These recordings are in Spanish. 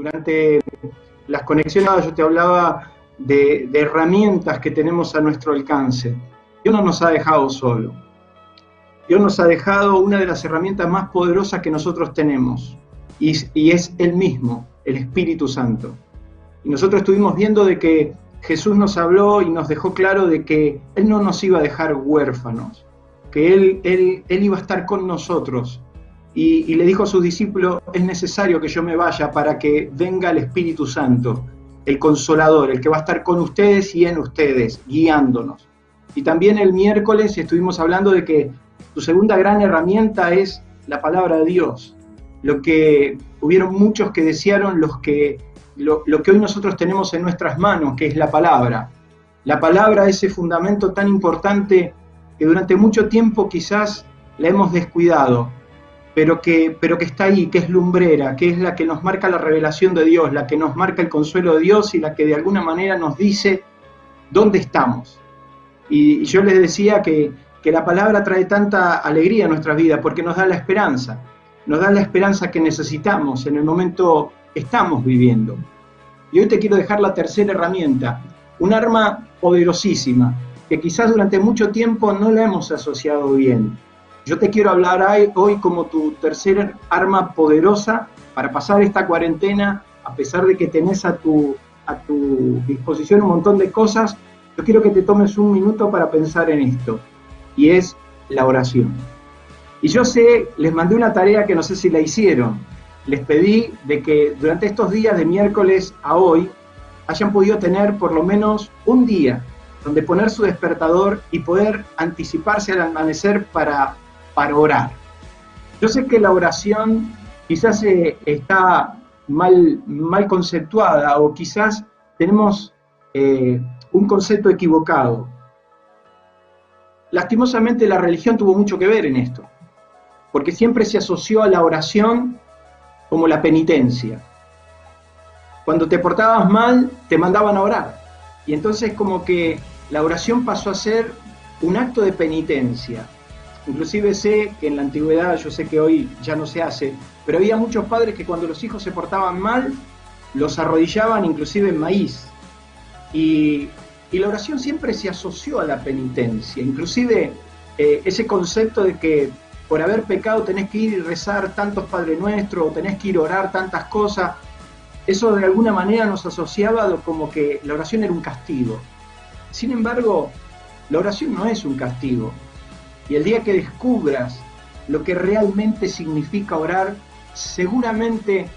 Durante las conexiones yo te hablaba de herramientas que tenemos a nuestro alcance. Dios no nos ha dejado solo. Dios nos ha dejado una de las herramientas más poderosas que nosotros tenemos, y es Él mismo, el Espíritu Santo. Y nosotros estuvimos viendo de que Jesús nos habló y nos dejó claro de que Él no nos iba a dejar huérfanos, que Él iba a estar con nosotros. Y le dijo a sus discípulos, es necesario que yo me vaya para que venga el Espíritu Santo, el Consolador, el que va a estar con ustedes y en ustedes, guiándonos. Y también el miércoles estuvimos hablando de que su segunda gran herramienta es la palabra de Dios. Lo que hubieron muchos que desearon lo que hoy nosotros tenemos en nuestras manos, que es la palabra. La palabra, ese fundamento tan importante que durante mucho tiempo quizás la hemos descuidado, pero que está ahí, que es lumbrera, que es la que nos marca la revelación de Dios, la que nos marca el consuelo de Dios y la que de alguna manera nos dice dónde estamos. Y yo les decía que la palabra trae tanta alegría a nuestras vidas porque nos da la esperanza que necesitamos en el momento que estamos viviendo. Y hoy te quiero dejar la tercera herramienta, un arma poderosísima, que quizás durante mucho tiempo no la hemos asociado bien. Yo te quiero hablar hoy como tu tercer arma poderosa para pasar esta cuarentena, a pesar de que tenés a tu disposición un montón de cosas. Yo quiero que te tomes un minuto para pensar en esto, y es la oración. Y yo sé, les mandé una tarea que no sé si la hicieron. Les pedí de que durante estos días de miércoles a hoy hayan podido tener por lo menos un día donde poner su despertador y poder anticiparse al amanecer para orar. Yo sé que la oración quizás está mal conceptuada, o quizás tenemos un concepto equivocado. Lastimosamente la religión tuvo mucho que ver en esto, porque siempre se asoció a la oración como la penitencia. Cuando te portabas mal, te mandaban a orar. Y entonces como que la oración pasó a ser un acto de penitencia. Inclusive sé que en la antigüedad, yo sé que hoy ya no se hace, pero había muchos padres que cuando los hijos se portaban mal, los arrodillaban inclusive en maíz. Y la oración siempre se asoció a la penitencia. Inclusive ese concepto de que por haber pecado tenés que ir y rezar tantos Padre Nuestro, o tenés que ir a orar tantas cosas, eso de alguna manera nos asociaba como que la oración era un castigo. Sin embargo, la oración no es un castigo. Y el día que descubras lo que realmente significa orar, seguramente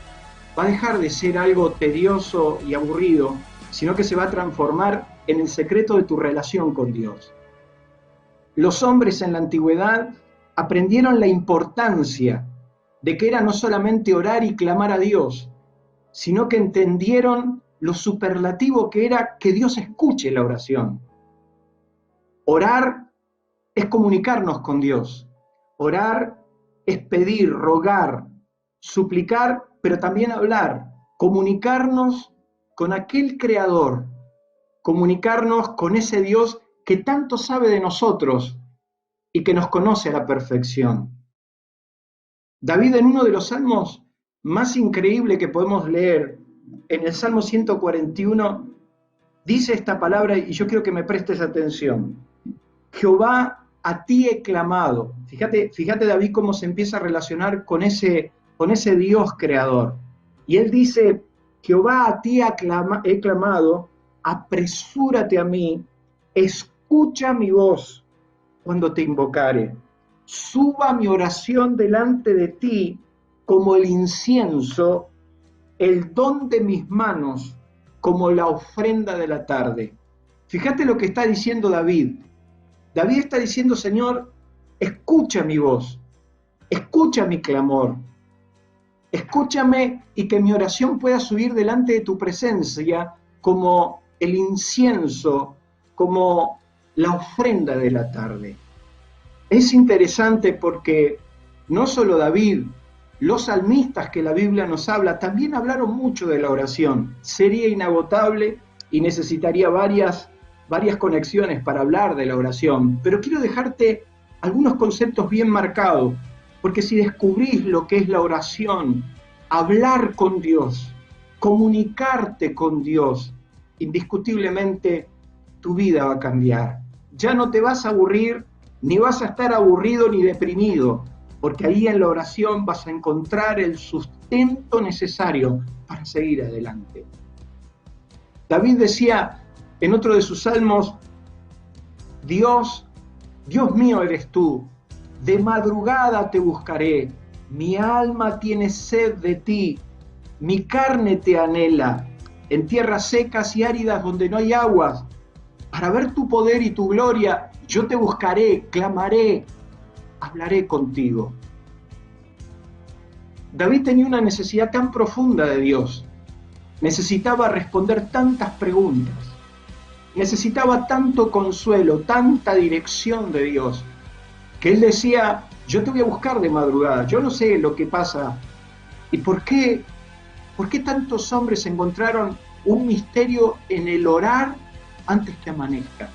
va a dejar de ser algo tedioso y aburrido, sino que se va a transformar en el secreto de tu relación con Dios. Los hombres en la antigüedad aprendieron la importancia de que era no solamente orar y clamar a Dios, sino que entendieron lo superlativo que era que Dios escuche la oración. Orar es comunicarnos con Dios. Orar es pedir, rogar, suplicar, pero también hablar, comunicarnos con aquel Creador, comunicarnos con ese Dios que tanto sabe de nosotros y que nos conoce a la perfección. David, en uno de los salmos más increíbles que podemos leer, en el Salmo 141, dice esta palabra, y yo quiero que me prestes atención. Jehová, a ti he clamado. Fíjate David cómo se empieza a relacionar con ese Dios creador. Y él dice, Jehová, a ti he clamado, apresúrate a mí, escucha mi voz cuando te invocare. Suba mi oración delante de ti como el incienso, el don de mis manos como la ofrenda de la tarde. Fíjate lo que está diciendo David. David está diciendo, Señor, escucha mi voz, escucha mi clamor, escúchame y que mi oración pueda subir delante de tu presencia como el incienso, como la ofrenda de la tarde. Es interesante porque no solo David, los salmistas que la Biblia nos habla, también hablaron mucho de la oración. Sería inagotable y necesitaría varias conexiones para hablar de la oración, pero quiero dejarte algunos conceptos bien marcados, porque si descubrís lo que es la oración, hablar con Dios, comunicarte con Dios, indiscutiblemente tu vida va a cambiar. Ya no te vas a aburrir, ni vas a estar aburrido ni deprimido, porque ahí en la oración vas a encontrar el sustento necesario para seguir adelante. David decía en otro de sus salmos, Dios mío eres tú, de madrugada te buscaré, mi alma tiene sed de ti, mi carne te anhela, en tierras secas y áridas donde no hay aguas. Para ver tu poder y tu gloria, yo te buscaré, clamaré, hablaré contigo. David tenía una necesidad tan profunda de Dios, necesitaba responder tantas preguntas, necesitaba tanto consuelo, tanta dirección de Dios, que él decía, yo te voy a buscar de madrugada, yo no sé lo que pasa. ¿Y por qué tantos hombres encontraron un misterio en el orar antes que amanezca?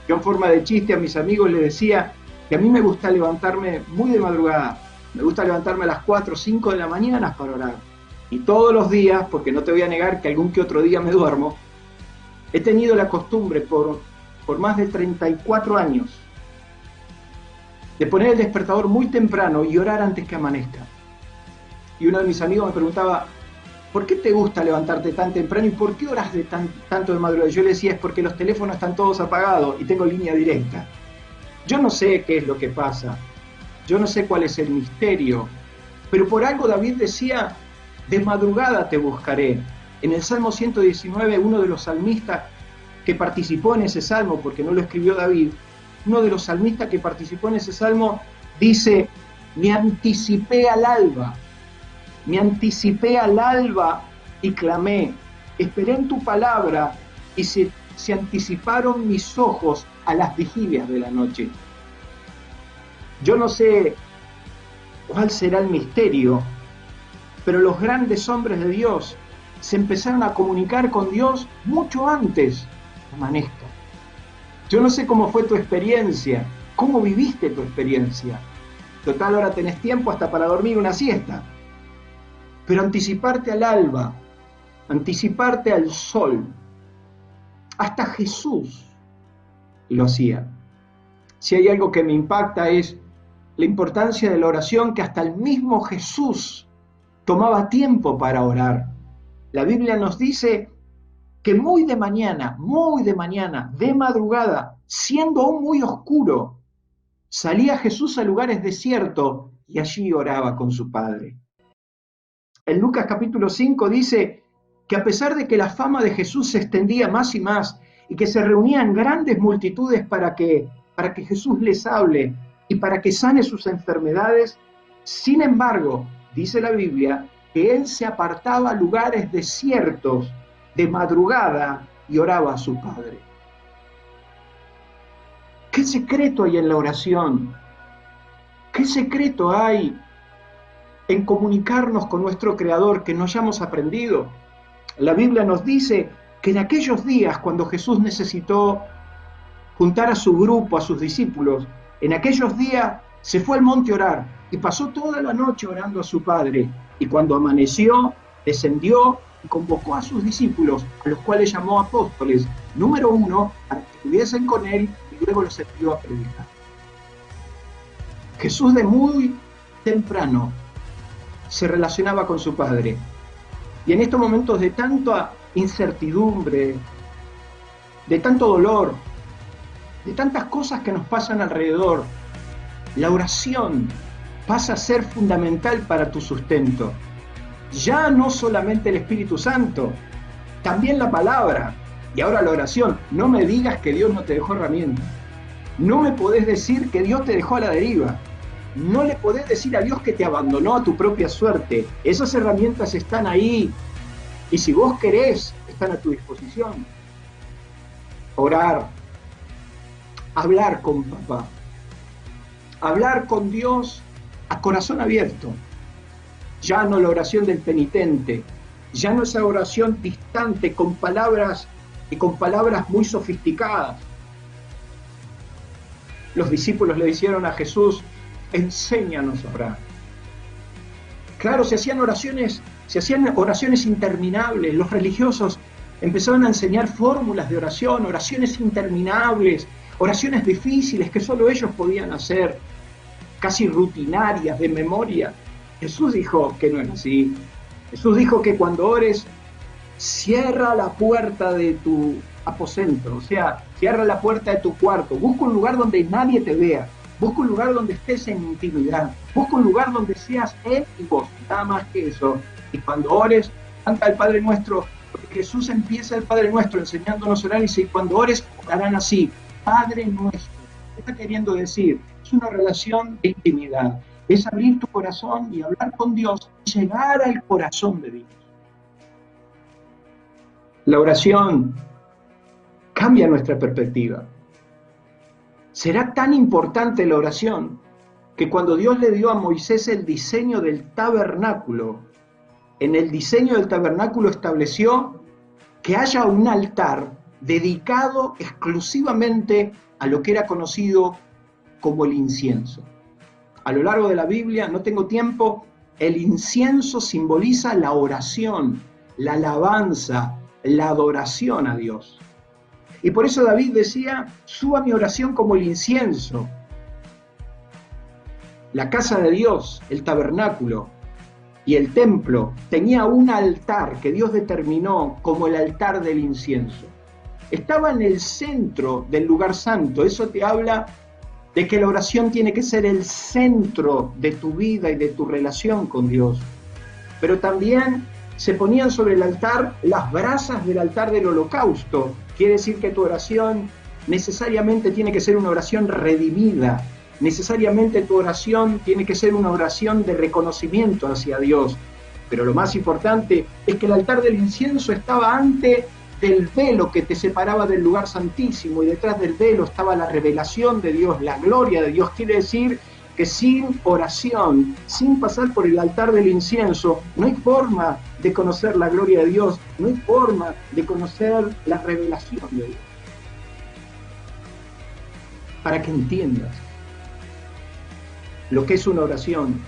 Yo en forma de chiste a mis amigos les decía que a mí me gusta levantarme muy de madrugada, me gusta levantarme a las 4 o 5 de la mañana para orar. Y todos los días, porque no te voy a negar que algún que otro día me duermo, he tenido la costumbre por más de 34 años de poner el despertador muy temprano y orar antes que amanezca. Y uno de mis amigos me preguntaba, ¿por qué te gusta levantarte tan temprano y por qué oras tanto de madrugada? Yo le decía, es porque los teléfonos están todos apagados y tengo línea directa. Yo no sé qué es lo que pasa, yo no sé cuál es el misterio, pero por algo David decía, de madrugada te buscaré. En el Salmo 119, uno de los salmistas que participó en ese salmo, porque no lo escribió David, uno de los salmistas que participó en ese salmo dice, me anticipé al alba y clamé, esperé en tu palabra y se anticiparon mis ojos a las vigilias de la noche. Yo no sé cuál será el misterio, pero los grandes hombres de Dios se empezaron a comunicar con Dios mucho antes que amanezca. Yo no sé cómo fue tu experiencia, cómo viviste tu experiencia. Total, ahora tenés tiempo hasta para dormir una siesta. Pero anticiparte al alba, anticiparte al sol, hasta Jesús lo hacía. Si hay algo que me impacta es la importancia de la oración, que hasta el mismo Jesús tomaba tiempo para orar. La Biblia nos dice que muy de mañana, de madrugada, siendo aún muy oscuro, salía Jesús a lugares desiertos y allí oraba con su Padre. En Lucas capítulo 5 dice que a pesar de que la fama de Jesús se extendía más y más y que se reunían grandes multitudes para que Jesús les hable y para que sane sus enfermedades, sin embargo, dice la Biblia, que él se apartaba a lugares desiertos de madrugada y oraba a su Padre. ¿Qué secreto hay en la oración? ¿Qué secreto hay en comunicarnos con nuestro Creador que no hayamos aprendido? La Biblia nos dice que en aquellos días, cuando Jesús necesitó juntar a su grupo, a sus discípulos, en aquellos días se fue al monte a orar y pasó toda la noche orando a su Padre. Y cuando amaneció, descendió y convocó a sus discípulos, a los cuales llamó apóstoles, número 1, para que estuviesen con él, y luego los envió a predicar. Jesús de muy temprano se relacionaba con su Padre. Y en estos momentos de tanta incertidumbre, de tanto dolor, de tantas cosas que nos pasan alrededor, la oración pasa a ser fundamental para tu sustento. Ya no solamente el Espíritu Santo, también la palabra. Y ahora la oración. No me digas que Dios no te dejó herramientas. No me podés decir que Dios te dejó a la deriva. No le podés decir a Dios que te abandonó a tu propia suerte. Esas herramientas están ahí. Y si vos querés, están a tu disposición. Orar. Hablar con papá. Hablar con Dios a corazón abierto. Ya no la oración del penitente. Ya no esa oración distante con palabras muy sofisticadas. Los discípulos le dijeron a Jesús, enséñanos a orar. Claro, se hacían oraciones interminables. Los religiosos empezaron a enseñar fórmulas de oración, oraciones interminables, oraciones difíciles que solo ellos podían hacer, casi rutinarias, de memoria. Jesús dijo que no era así. Jesús dijo que cuando ores, cierra la puerta de tu aposento, o sea, cierra la puerta de tu cuarto, busca un lugar donde nadie te vea, busca un lugar donde estés en intimidad, busca un lugar donde seas él y vos, nada más que eso. Y cuando ores, canta el Padre Nuestro, porque Jesús empieza el Padre Nuestro enseñándonos a orar y dice, y cuando ores, orarán así, Padre Nuestro. ¿Qué está queriendo decir? Es una relación de intimidad, es abrir tu corazón y hablar con Dios, y llegar al corazón de Dios. La oración cambia nuestra perspectiva. Será tan importante la oración que cuando Dios le dio a Moisés el diseño del tabernáculo, en el diseño del tabernáculo estableció que haya un altar dedicado exclusivamente a lo que era conocido como el incienso. A lo largo de la Biblia, no tengo tiempo, el incienso simboliza la oración, la alabanza, la adoración a Dios. Y por eso David decía, suba mi oración como el incienso. La casa de Dios, el tabernáculo y el templo tenía un altar que Dios determinó como el altar del incienso. Estaba en el centro del lugar santo. Eso te habla de que la oración tiene que ser el centro de tu vida y de tu relación con Dios. Pero también se ponían sobre el altar las brasas del altar del holocausto. Quiere decir que tu oración necesariamente tiene que ser una oración redimida. Necesariamente tu oración tiene que ser una oración de reconocimiento hacia Dios. Pero lo más importante es que el altar del incienso estaba ante del velo que te separaba del lugar santísimo, y detrás del velo estaba la revelación de Dios, la gloria de Dios. Quiere decir que sin oración, sin pasar por el altar del incienso, no hay forma de conocer la gloria de Dios, no hay forma de conocer la revelación de Dios. Para que entiendas lo que es una oración,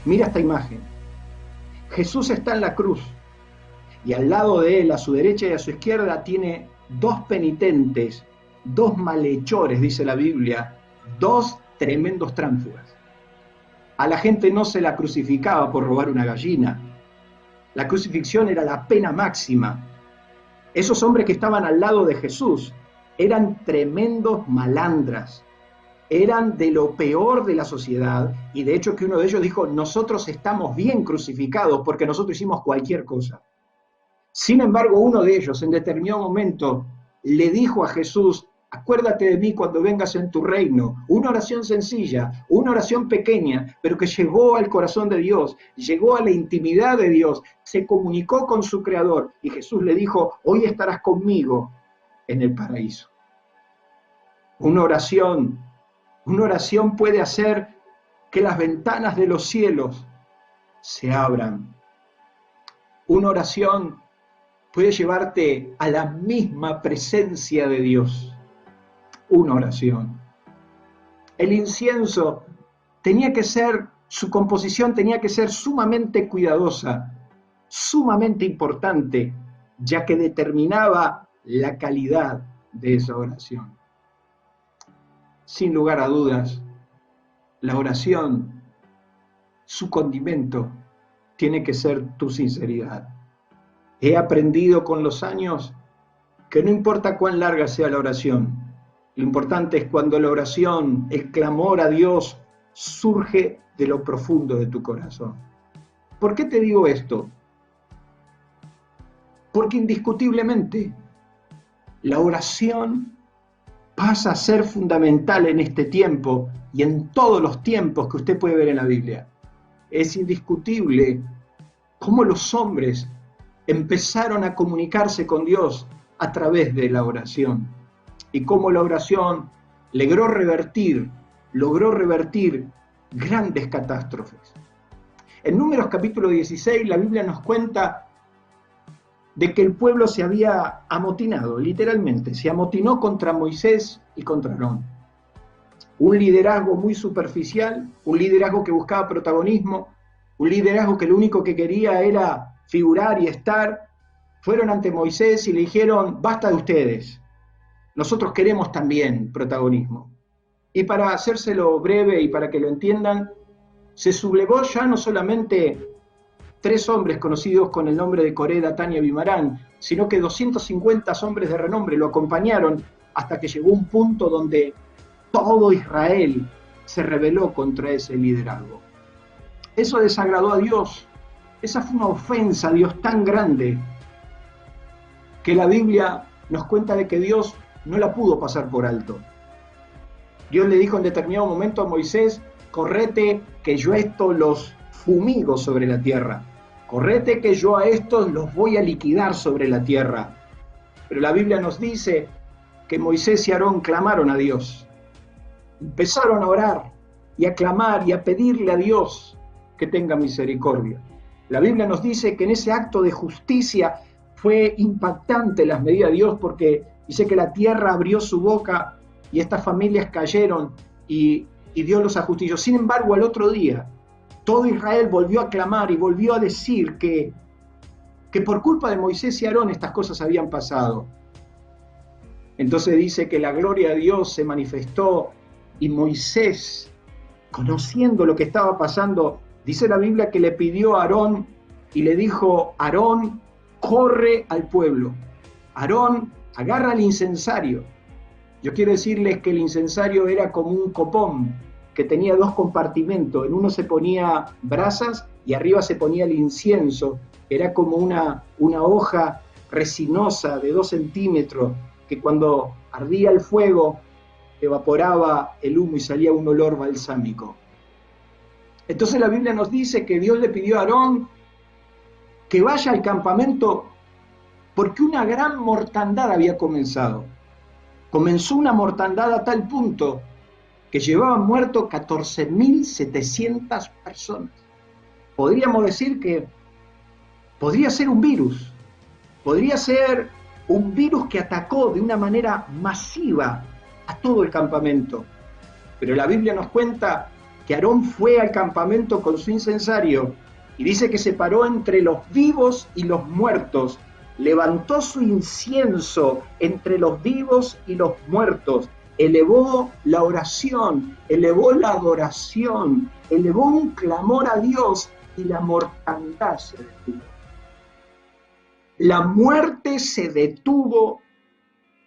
mira esta imagen. Jesús está en la cruz y al lado de él, a su derecha y a su izquierda, tiene dos penitentes, dos malhechores, dice la Biblia, dos tremendos tránsfugas. A la gente no se la crucificaba por robar una gallina. La crucifixión era la pena máxima. Esos hombres que estaban al lado de Jesús eran tremendos malandras. Eran de lo peor de la sociedad, y de hecho que uno de ellos dijo, nosotros estamos bien crucificados porque nosotros hicimos cualquier cosa. Sin embargo, uno de ellos en determinado momento le dijo a Jesús, acuérdate de mí cuando vengas en tu reino. Una oración sencilla, una oración pequeña, pero que llegó al corazón de Dios, llegó a la intimidad de Dios, se comunicó con su Creador, y Jesús le dijo, hoy estarás conmigo en el paraíso. Una oración puede hacer que las ventanas de los cielos se abran. Una oración puede llevarte a la misma presencia de Dios. Una oración. El incienso su composición tenía que ser sumamente cuidadosa, sumamente importante, ya que determinaba la calidad de esa oración. Sin lugar a dudas, la oración, su condimento, tiene que ser tu sinceridad. He aprendido con los años que no importa cuán larga sea la oración, lo importante es cuando la oración, el clamor a Dios, surge de lo profundo de tu corazón. ¿Por qué te digo esto? Porque indiscutiblemente la oración pasa a ser fundamental en este tiempo y en todos los tiempos que usted puede ver en la Biblia. Es indiscutible cómo los hombres empezaron a comunicarse con Dios a través de la oración, y cómo la oración logró revertir grandes catástrofes. En Números capítulo 16, la Biblia nos cuenta de que el pueblo se había amotinado, literalmente, se amotinó contra Moisés y contra Aarón. Un liderazgo muy superficial, un liderazgo que buscaba protagonismo, un liderazgo que lo único que quería era figurar y estar, fueron ante Moisés y le dijeron, basta de ustedes, nosotros queremos también protagonismo. Y para hacérselo breve y para que lo entiendan, se sublevó ya no solamente 3 hombres conocidos con el nombre de Coré, Datán y Abimarán, sino que 250 hombres de renombre lo acompañaron hasta que llegó un punto donde todo Israel se rebeló contra ese liderazgo. Eso desagradó a Dios. Esa fue una ofensa a Dios tan grande que la Biblia nos cuenta de que Dios no la pudo pasar por alto. Dios le dijo en determinado momento a Moisés, correte que yo a estos los fumigo sobre la tierra. Correte que yo a estos los voy a liquidar sobre la tierra. Pero la Biblia nos dice que Moisés y Aarón clamaron a Dios. Empezaron a orar y a clamar y a pedirle a Dios que tenga misericordia. La Biblia nos dice que en ese acto de justicia fue impactante las medidas de Dios, porque dice que la tierra abrió su boca y estas familias cayeron y Dios los ajustició. Sin embargo, al otro día, todo Israel volvió a clamar y volvió a decir que por culpa de Moisés y Aarón estas cosas habían pasado. Entonces dice que la gloria de Dios se manifestó y Moisés, conociendo lo que estaba pasando, dice la Biblia que le pidió a Aarón y le dijo, Aarón, corre al pueblo. Aarón, agarra el incensario. Yo quiero decirles que el incensario era como un copón que tenía 2 compartimentos. En uno se ponía brasas y arriba se ponía el incienso. Era como una hoja resinosa de 2 centímetros que cuando ardía el fuego evaporaba el humo y salía un olor balsámico. Entonces la Biblia nos dice que Dios le pidió a Aarón que vaya al campamento porque una gran mortandad había comenzado. Comenzó una mortandad a tal punto que llevaban muertos 14.700 personas. Podríamos decir que podría ser un virus, podría ser un virus que atacó de una manera masiva a todo el campamento. Pero la Biblia nos cuenta que Aarón fue al campamento con su incensario y dice que se paró entre los vivos y los muertos, levantó su incienso entre los vivos y los muertos, elevó la oración, elevó la adoración, elevó un clamor a Dios y la mortandad se detuvo. La muerte se detuvo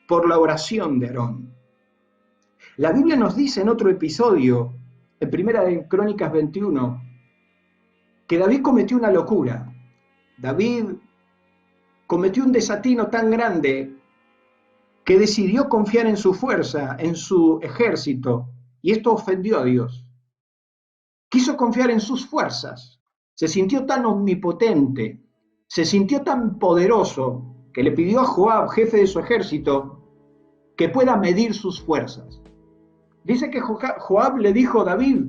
por la oración de Aarón. La Biblia nos dice en otro episodio, en Primera de Crónicas 21, que David cometió una locura. David cometió un desatino tan grande que decidió confiar en su fuerza, en su ejército, y esto ofendió a Dios. Quiso confiar en sus fuerzas, se sintió tan omnipotente, se sintió tan poderoso, que le pidió a Joab, jefe de su ejército, que pueda medir sus fuerzas. Dice que Joab le dijo a David,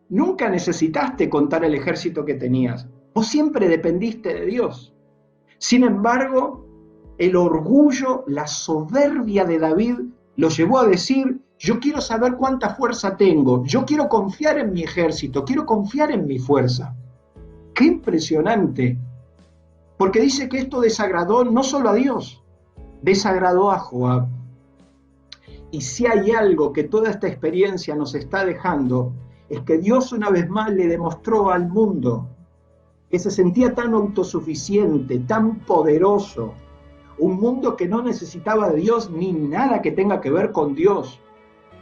nunca necesitaste contar el ejército que tenías, vos siempre dependiste de Dios. Sin embargo, el orgullo, la soberbia de David lo llevó a decir, yo quiero saber cuánta fuerza tengo, yo quiero confiar en mi ejército, quiero confiar en mi fuerza. ¡Qué impresionante! Porque dice que esto desagradó no solo a Dios, desagradó a Joab. Y si hay algo que toda esta experiencia nos está dejando, es que Dios una vez más le demostró al mundo que se sentía tan autosuficiente, tan poderoso, un mundo que no necesitaba de Dios ni nada que tenga que ver con Dios,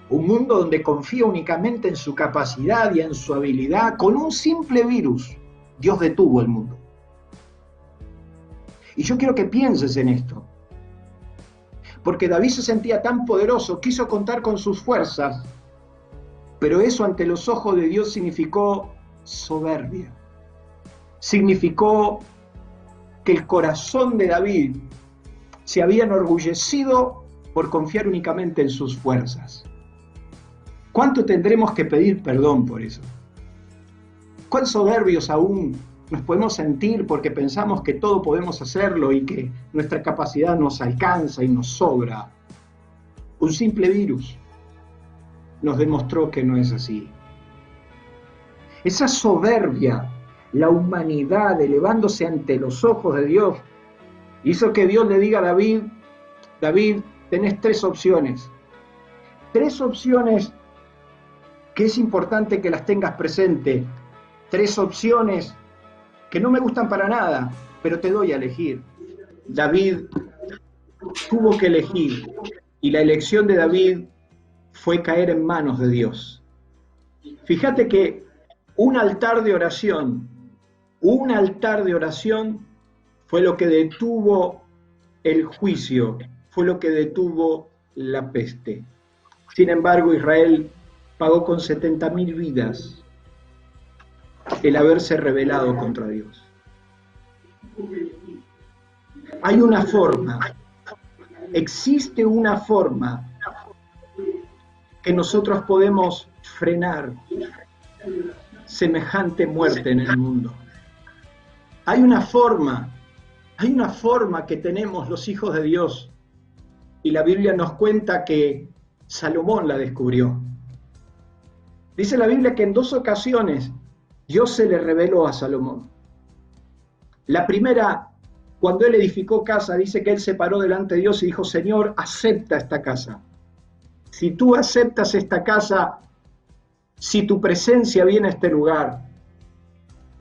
un mundo donde confía únicamente en su capacidad y en su habilidad. Con un simple virus, Dios detuvo el mundo. Y yo quiero que pienses en esto, porque David se sentía tan poderoso, quiso contar con sus fuerzas, pero eso ante los ojos de Dios significó soberbia. Significó que el corazón de David se había enorgullecido por confiar únicamente en sus fuerzas. ¿Cuánto tendremos que pedir perdón por eso? ¿Cuán soberbios aún nos podemos sentir porque pensamos que todo podemos hacerlo y que nuestra capacidad nos alcanza y nos sobra? Un simple virus nos demostró que no es así. Esa soberbia la humanidad elevándose ante los ojos de Dios, hizo que Dios le diga a David: David, tenés tres opciones que es importante que las tengas presente, tres opciones que no me gustan para nada, pero te doy a elegir. David tuvo que elegir, y la elección de David fue caer en manos de Dios. Fíjate que un altar de oración fue lo que detuvo el juicio, fue lo que detuvo la peste. Sin embargo, Israel pagó con 70.000 vidas el haberse rebelado contra Dios. Hay una forma, existe una forma que nosotros podemos frenar semejante muerte en el mundo. Hay una forma que tenemos los hijos de Dios, y la Biblia nos cuenta que Salomón la descubrió. Dice la Biblia que en 2 ocasiones Dios se le reveló a Salomón. La primera, cuando él edificó casa, dice que él se paró delante de Dios y dijo: Señor, acepta esta casa. Si tú aceptas esta casa, si tu presencia viene a este lugar,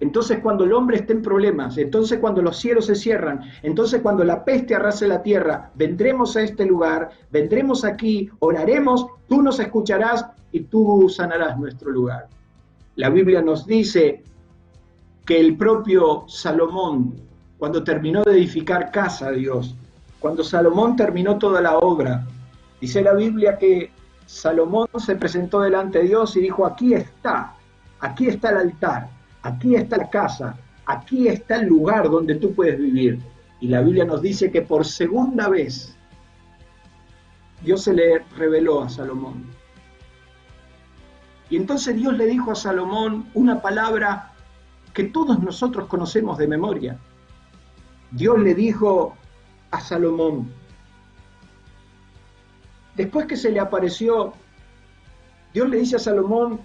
entonces cuando el hombre esté en problemas, entonces cuando los cielos se cierran, entonces cuando la peste arrase la tierra, vendremos a este lugar, vendremos aquí, oraremos, tú nos escucharás y tú sanarás nuestro lugar. La Biblia nos dice que el propio Salomón, cuando terminó de edificar casa a Dios, cuando Salomón terminó toda la obra, dice la Biblia que Salomón se presentó delante de Dios y dijo: aquí está el altar, aquí está la casa, aquí está el lugar donde tú puedes vivir. Y la Biblia nos dice que por segunda vez Dios se le reveló a Salomón. Y entonces Dios le dijo a Salomón una palabra que todos nosotros conocemos de memoria. Dios le dijo a Salomón, después que se le apareció, Dios le dice a Salomón: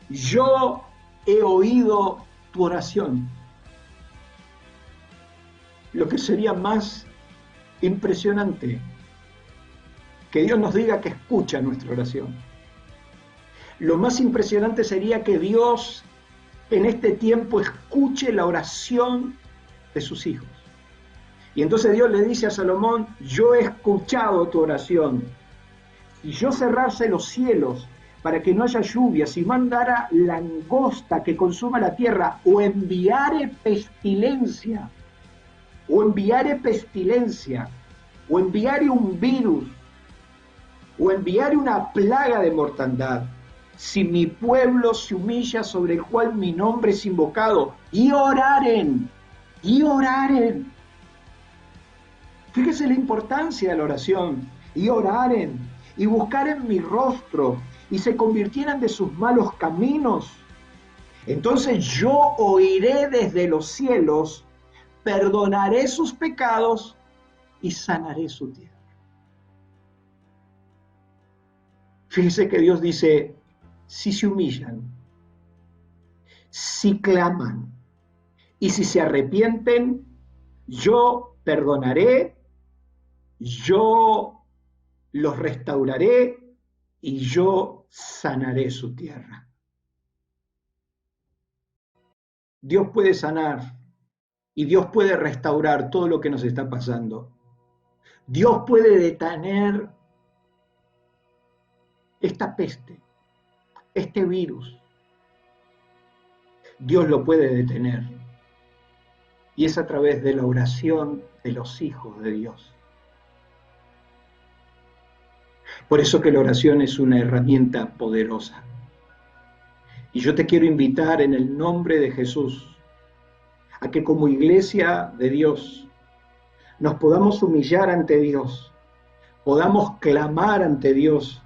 yo he oído tu oración. Lo que sería más impresionante, que Dios nos diga que escucha nuestra oración. Lo más impresionante sería que Dios en este tiempo escuche la oración de sus hijos. Y entonces Dios le dice a Salomón: yo he escuchado tu oración. Si yo cerrase los cielos para que no haya lluvia, si mandara langosta que consuma la tierra, o enviare pestilencia, o enviare un virus, o enviare una plaga de mortandad, si mi pueblo se humilla, sobre el cual mi nombre es invocado, y oraren, fíjese la importancia de la oración, y oraren, y buscaren mi rostro, y se convirtieran de sus malos caminos, entonces yo oiré desde los cielos, perdonaré sus pecados y sanaré su tierra. Fíjese que Dios dice: si se humillan, si claman y si se arrepienten, yo perdonaré, yo los restauraré y yo sanaré su tierra. Dios puede sanar y Dios puede restaurar todo lo que nos está pasando. Dios puede detener esta peste, este virus. Dios lo puede detener. Y es a través de la oración de los hijos de Dios. Por eso que la oración es una herramienta poderosa. Y yo te quiero invitar en el nombre de Jesús a que como iglesia de Dios nos podamos humillar ante Dios, podamos clamar ante Dios,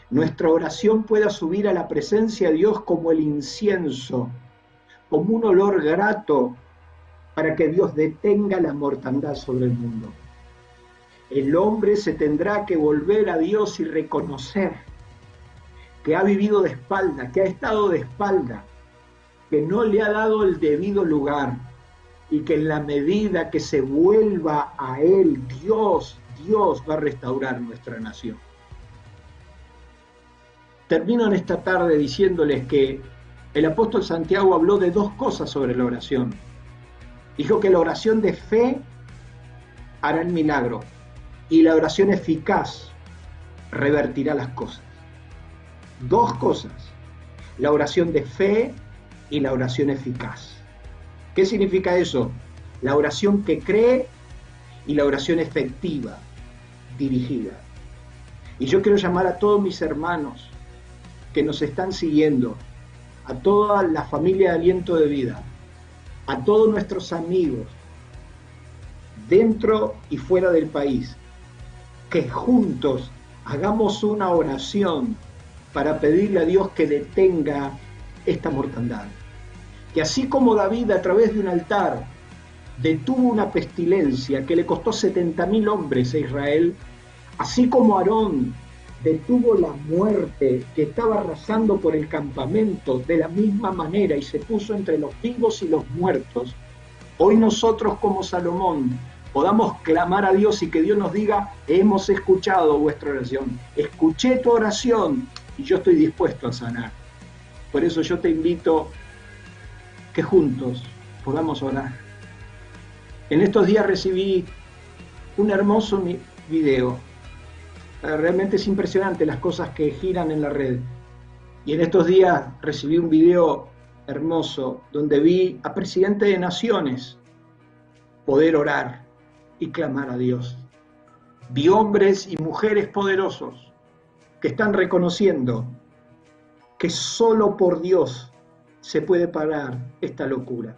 nuestra oración pueda subir a la presencia de Dios como el incienso, como un olor grato, para que Dios detenga la mortandad sobre el mundo. El hombre se tendrá que volver a Dios y reconocer que ha vivido de espalda, que ha estado de espalda, que no le ha dado el debido lugar, y que en la medida que se vuelva a Él, Dios va a restaurar nuestra nación. Termino en esta tarde diciéndoles que el apóstol Santiago habló de dos cosas sobre la oración. Dijo que la oración de fe hará el milagro, y la oración eficaz revertirá las cosas. Dos cosas: la oración de fe y la oración eficaz. ¿Qué significa eso? La oración que cree y la oración efectiva, dirigida. Y yo quiero llamar a todos mis hermanos que nos están siguiendo, a toda la familia de Aliento de Vida, a todos nuestros amigos, dentro y fuera del país, que juntos hagamos una oración para pedirle a Dios que detenga esta mortandad. Que así como David a través de un altar detuvo una pestilencia que le costó 70.000 hombres a Israel, así como Aarón detuvo la muerte que estaba arrasando por el campamento de la misma manera y se puso entre los vivos y los muertos, hoy nosotros como Salomón podamos clamar a Dios y que Dios nos diga: hemos escuchado vuestra oración, escuché tu oración y yo estoy dispuesto a sanar. Por eso yo te invito que juntos podamos orar. En estos días recibí un hermoso video. Realmente es impresionante las cosas que giran en la red. Y en estos días recibí un video hermoso donde vi a presidentes de naciones poder orar y clamar a Dios. Vi hombres y mujeres poderosos que están reconociendo que solo por Dios se puede parar esta locura.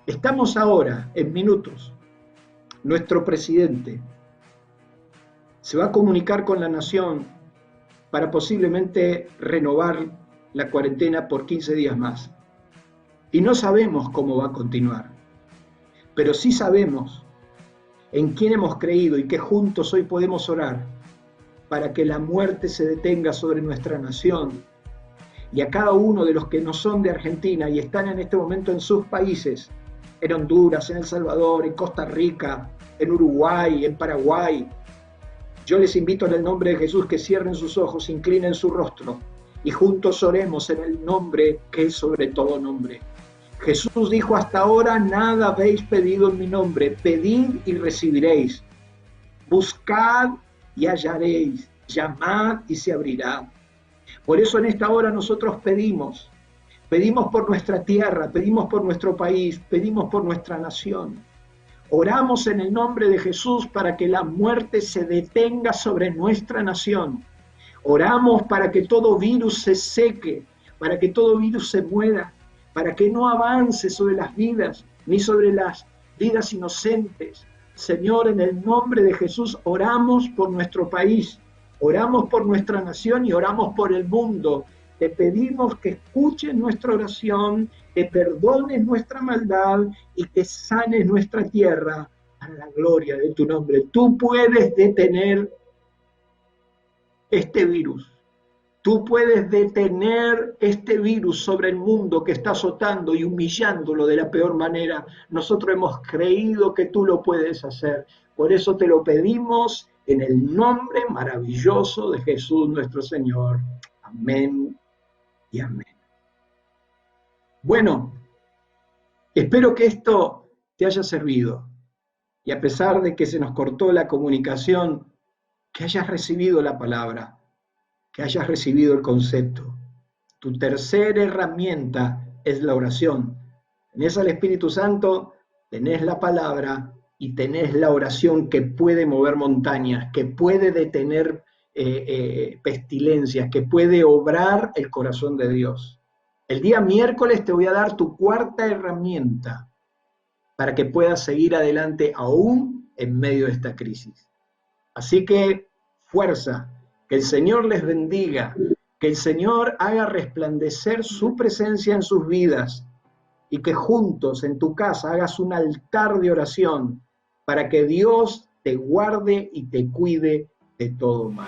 Estamos ahora, en minutos, nuestro presidente se va a comunicar con la nación para posiblemente renovar la cuarentena por 15 días más. Y no sabemos cómo va a continuar, pero sí sabemos en quién hemos creído y que juntos hoy podemos orar para que la muerte se detenga sobre nuestra nación. Y a cada uno de los que no son de Argentina y están en este momento en sus países, en Honduras, en El Salvador, en Costa Rica, en Uruguay, en Paraguay, yo les invito en el nombre de Jesús que cierren sus ojos, inclinen su rostro y juntos oremos en el nombre que es sobre todo nombre. Jesús dijo: hasta ahora nada habéis pedido en mi nombre, pedid y recibiréis, buscad y hallaréis, llamad y se abrirá. Por eso en esta hora nosotros pedimos por nuestra tierra, pedimos por nuestro país, pedimos por nuestra nación. Oramos en el nombre de Jesús para que la muerte se detenga sobre nuestra nación. Oramos para que todo virus se seque, para que todo virus se muera, para que no avance sobre las vidas, ni sobre las vidas inocentes. Señor, en el nombre de Jesús oramos por nuestro país, oramos por nuestra nación y oramos por el mundo. Te pedimos que escuches nuestra oración, que perdones nuestra maldad y que sanes nuestra tierra para la gloria de tu nombre. Tú puedes detener este virus. Tú puedes detener este virus sobre el mundo que está azotando y humillándolo de la peor manera. Nosotros hemos creído que tú lo puedes hacer. Por eso te lo pedimos en el nombre maravilloso de Jesús nuestro Señor. Amén y amén. Bueno, espero que esto te haya servido. Y a pesar de que se nos cortó la comunicación, que hayas recibido la palabra, que hayas recibido el concepto. Tu tercera herramienta es la oración. Tenés al Espíritu Santo, tenés la palabra y tenés la oración que puede mover montañas, que puede detener pestilencias, que puede obrar el corazón de Dios. El día miércoles te voy a dar tu cuarta herramienta para que puedas seguir adelante aún en medio de esta crisis. Así que fuerza, que el Señor les bendiga, que el Señor haga resplandecer su presencia en sus vidas y que juntos en tu casa hagas un altar de oración para que Dios te guarde y te cuide de todo mal.